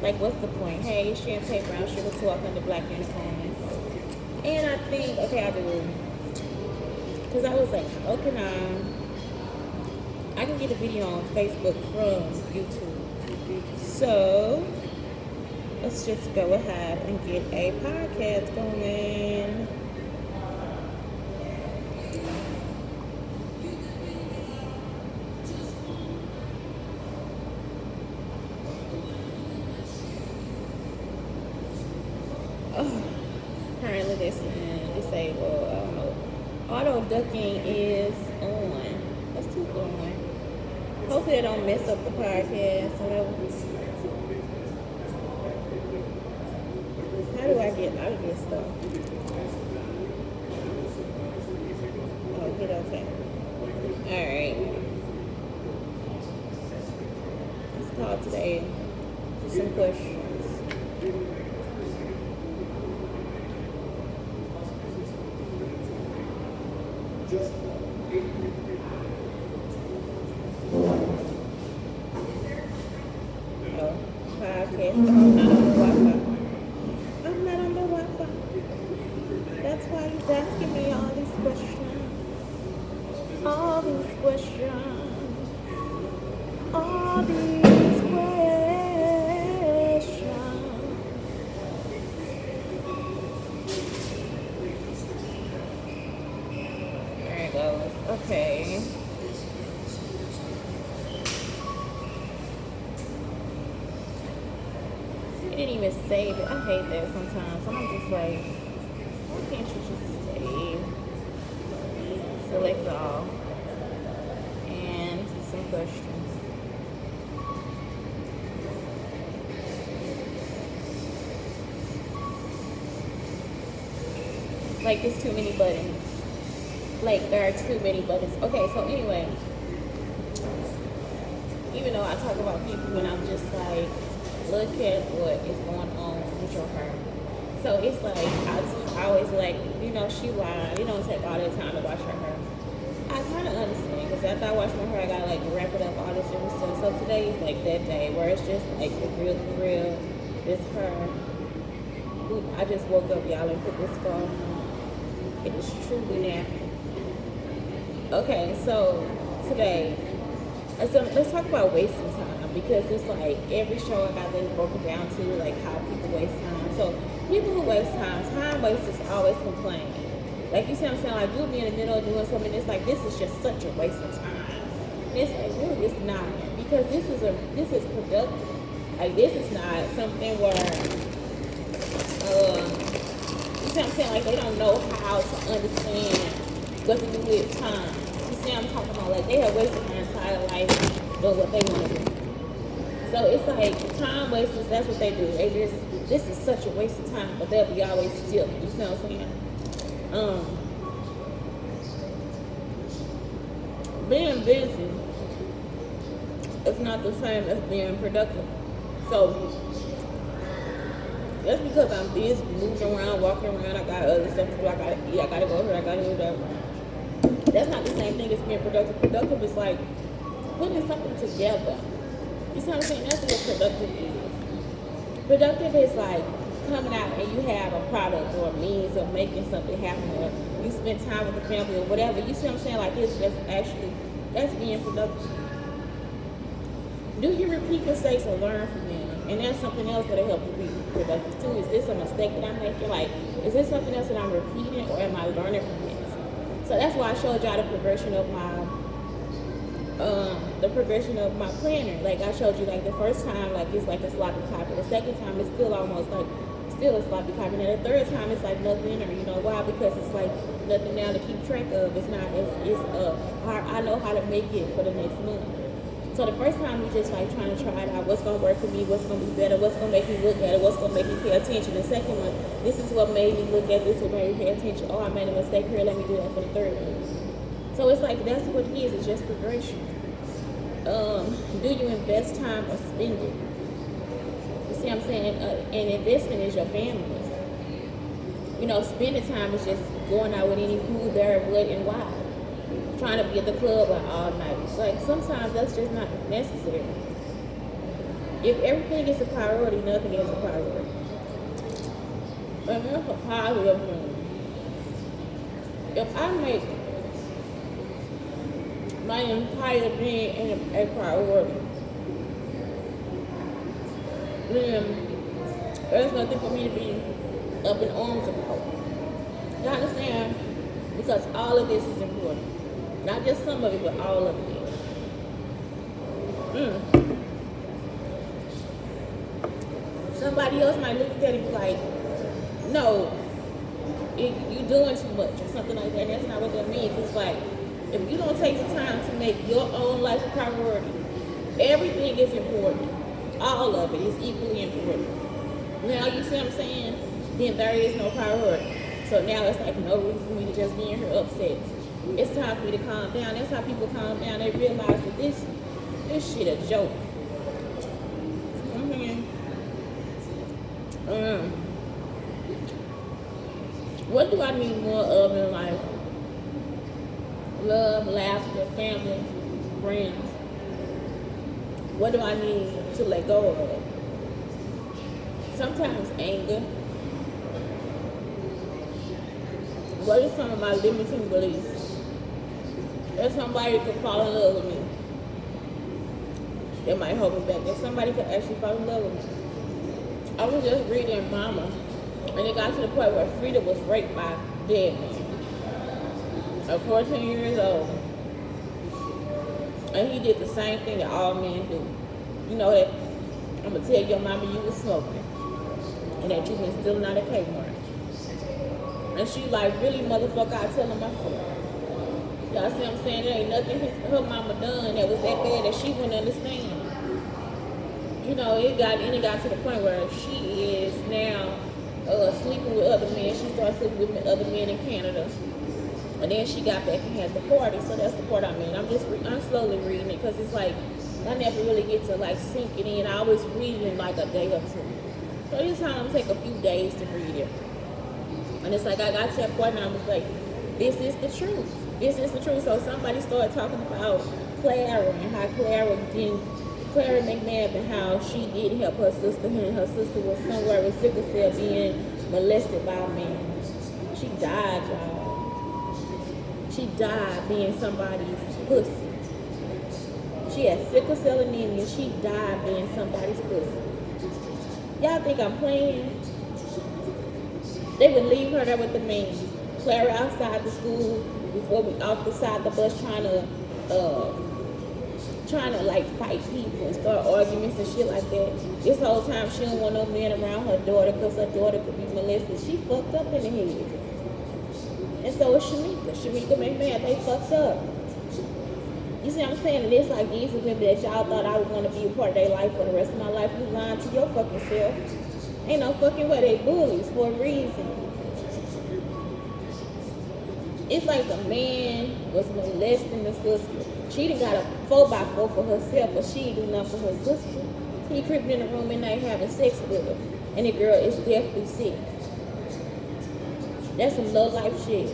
Like, what's the point? Hey, Shante Brown, Sugar Talk under Black Unicorns. And I think, okay, I do. Because I was like, how can I can get a video on Facebook from YouTube. So, let's just go ahead and get a podcast going. Currently disabled. I don't know. Auto ducking is on. Let's keep going. Hopefully, I don't mess up the podcast. How do I get out of this stuff? Oh, hit okay. Alright. Let's call today some questions. Podcast. I'm not on the Wi-Fi. I'm not on the Wi-Fi. That's why he's asking me all these questions. All these questions. All these questions. There it goes. Okay. Didn't even save it. I hate that sometimes. I'm just like, why can't you just save? Select all. And some questions. Like, there's too many buttons. Like, there are too many buttons. Okay, so anyway. Even though I talk about people when I'm just like, look at what is going on with your hair. So it's like, I always like, she lied. You don't take all that time to wash her hair. I kind of understand, because after I wash my hair, I got to like wrap it up, all this different stuff. So today is like that day where it's just like for real, this hair. I just woke up, y'all, and put this scarf on. It is truly nappy. Okay, so today, let's talk about wasting time. Because it's like every show I got this broken down to like how people waste time. So people who waste time wasters always complain. Like, you see what I'm saying? Like, you'll be in the middle of doing something, it's like, this is just such a waste of time. And it's like, really, it's not. Because this is productive. Like, this is not something where you see what I'm saying? Like, they don't know how to understand what to do with time. You see what I'm talking about? Like, they have wasted their entire life doing what they want to do. So it's like time wasters, that's what they do. This is such a waste of time, but they'll be always still. You see what I'm saying? Being busy is not the same as being productive. So just because I'm busy, moving around, walking around, I got other stuff to do, I gotta eat, I gotta go here, I gotta do that. That's not the same thing as being productive. Productive is like putting something together. You see what I'm saying? That's what productive is. Productive is like coming out and you have a product or a means of making something happen, or you spend time with the family or whatever. You see what I'm saying? Like, it's just actually, that's being productive. Do you repeat mistakes or learn from them? And that's something else that'll help you be productive too. Is this a mistake that I'm making? Like, is this something else that I'm repeating, or am I learning from this? So that's why I showed y'all the progression of my planner. Like, I showed you, like, the first time, like, it's like a sloppy copy. The second time, it's still almost like still a sloppy copy. And the third time, it's like nothing, or you know why? Because it's like nothing now to keep track of. It's not. It's hard. I know how to make it for the next month. So the first time, we just like trying to try it out. What's gonna work for me? What's gonna be better? What's gonna make me look at it? What's gonna make me pay attention? The second one, this is what made me look at this. What made me pay attention? Oh, I made a mistake here. Let me do that for the third one. So it's like that's what it is. It's just progression. Do you invest time or spend it? You see what I'm saying? And investing is your family. You know, spending time is just going out with any who, there, what, and why. Trying to be at the club all night. Like, sometimes that's just not necessary. If everything is a priority, nothing is a priority. And that's a positive thing. If I make my entire being a priority, then there's nothing for me to be up in arms about. You understand? Because all of this is important. Not just some of it, but all of it. Somebody else might look at that and be like, no, you're doing too much or something like that. And that's not what that means. It's like, if you don't take the time to make your own life a priority, everything is important. All of it is equally important. Now, you see what I'm saying? Then there is no priority. So now it's like no reason for me to just be in here upset. It's time for me to calm down. That's how people calm down. They realize that this shit a joke. What do I need more of in life? Love, laughter, family, friends. What do I need to let go of? Sometimes anger. What are some of my limiting beliefs? If somebody could fall in love with me, it might hold me back. If somebody could actually fall in love with me. I was just reading Mama, and it got to the point where Frida was raped by a dead man at 14 years old. And he did the same thing that all men do. You know that I'm going to tell your mama you was smoking and that you been stealing out of Kmart. And she like, really, motherfucker, I tell him myself. Y'all see what I'm saying? There ain't nothing her mama done that was that bad that she wouldn't understand. You know, it got to the point where she is now sleeping with other men. She started sleeping with other men in Canada. And then she got back and had the party. So that's the part I'm in. I'm slowly reading it because it's like, I never really get to like sink it in. I always read it in like a day or two. So this time I'm gonna take a few days to read it. And it's like, I got to that point and I was like, this is the truth. This is the truth. So somebody started talking about Clara and how Clara McNabb and how she did help her sister, and her sister was somewhere with sickle cell being molested by a man. She died, y'all. She died being somebody's pussy. She had sickle cell anemia. She died being somebody's pussy. Y'all think I'm playing? They would leave her there with the man. Clara outside the school before we off the side of the bus trying to like fight people and start arguments and shit like that. This whole time she don't want no man around her daughter because her daughter could be molested. She fucked up in the head. And so is Shamika McMahon, they fucked up. You see what I'm saying? And it's like these are women that y'all thought I was going to be a part of their life for the rest of my life. You lying to your fucking self. Ain't no fucking way. They bullies for a reason. It's like the man was molesting the sister. She done got a 4x4 for herself, but she ain't do nothing for her sister. He creeped in the room and night having sex with her. And the girl is definitely sick. That's some low life shit.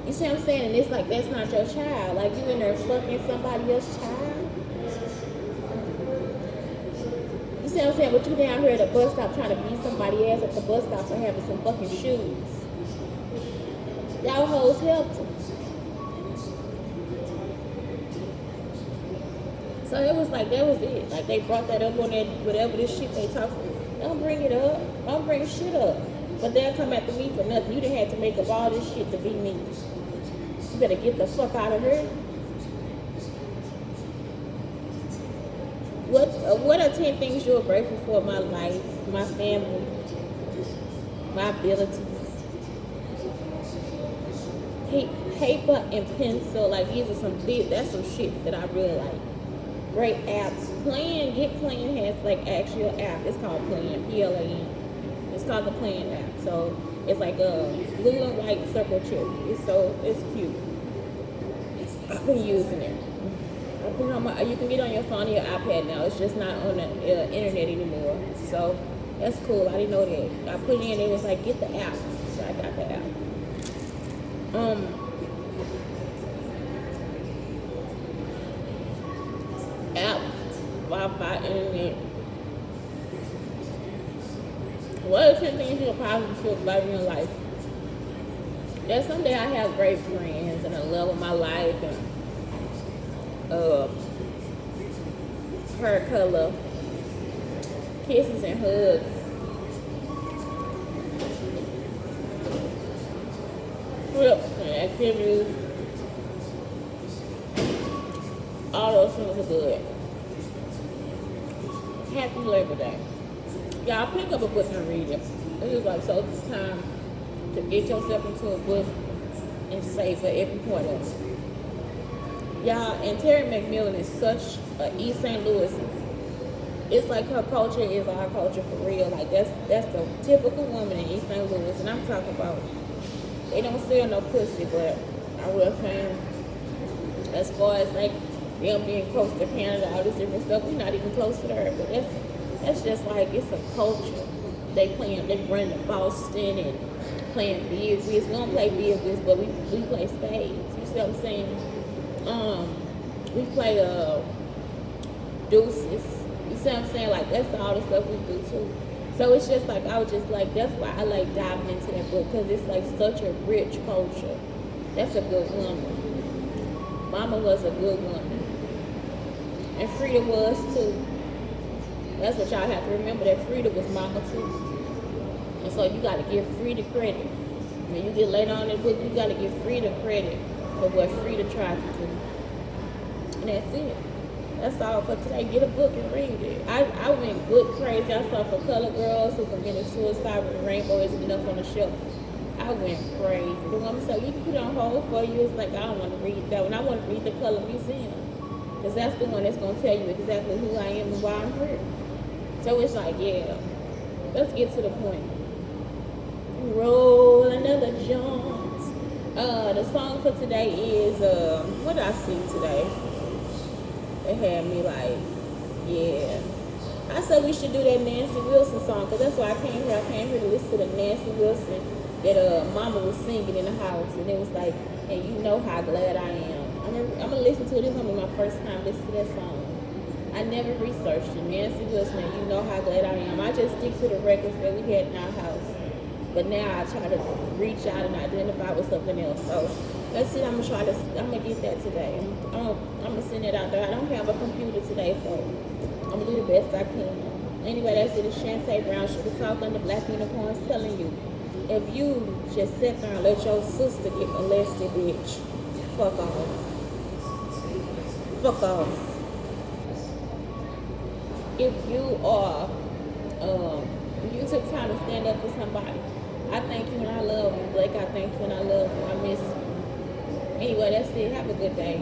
You see what I'm saying? And it's like, that's not your child. Like, you in there fucking somebody else's child. You see what I'm saying? But you down here at the bus stop trying to beat somebody ass at the bus stop for having some fucking shoes. Y'all hoes helped him. So it was like, that was it. Like, they brought that up on that, whatever this shit they talk. Don't bring it up. Don't bring shit up. But they'll come after me for nothing. You done had to make up all this shit to be me. You better get the fuck out of here. What are 10 things you're grateful for in my life, my family, my abilities? Paper and pencil, like these are that's some shit that I really like. Great apps. Get Plan has like actual app. It's called Plan, Plan. It's called the Plan app. So it's like a blue and white circle chip. It's cute. I've been using it. You can get on your phone or your iPad now. It's just not on the internet anymore. So that's cool. I didn't know that. I put it in. It was like, get the app. So I got the app. internet. What are 10 things you're positive about in your life? That someday I have great friends and the love of my life and hair color, kisses and hugs, trips and activities. All those things are good. Happy Labor Day. Y'all pick up a book and read it. It's just like so time to get yourself into a book and save for every point of it. Y'all, and Terry McMillan is such a East St. Louis. It's like her culture is our culture for real. Like that's the typical woman in East St. Louis. And I'm talking about they don't sell no pussy, but I will saying as far as like them being close to Canada, all this different stuff, we're not even close to her. But that's just like it's a culture. They run to Boston and playing beer whiz. We don't play beer whiz, but we play spades. You see what I'm saying? We play deuces. You see what I'm saying? Like that's all the stuff we do too. So it's just like I was just like that's why I like diving into that book because it's like such a rich culture. That's a good woman. Mama was a good woman, and Frida was too. That's what y'all have to remember, that Frida was mama too. And so you gotta give Frida credit. When you get later on in the book, you gotta give Frida credit for what Frida tried to do. And that's it. That's all for today. Get a book and read it. I went book crazy. I saw For Color Girls Who Committed Suicide with the Rainbow Isn't Enough on the Shelf. I went crazy. The woman said, we can put it on hold for you. It's like, I don't want to read that one. I want to read The Color Museum. Because that's the one that's going to tell you exactly who I am and why I'm here. So it's like, yeah, let's get to the point. Roll another Jones. The song for today is, what did I see today? It had me like, yeah. I said we should do that Nancy Wilson song because that's why I came here. I came here to listen to the Nancy Wilson that Mama was singing in the house. And it was like, and you know how glad I am. I'm going to listen to it. This is going to be my first time listening to that song. I never researched it. Nancy Wilson, and you know how glad I am. I just stick to the records that we had in our house. But now I try to reach out and identify with something else. So that's it. I'm gonna get that today. I'm gonna send it out there. I don't have a computer today, so I'm gonna do the best I can. Anyway, that's it. It's Shante Brown, Sugar Talk on the Black Unicorns, telling you, if you just sit there and let your sister get molested, bitch, fuck off. Fuck off. If you are, if you took time to stand up for somebody, I thank you and I love you. Blake, I thank you and I love you. I miss you. Anyway, that's it. Have a good day.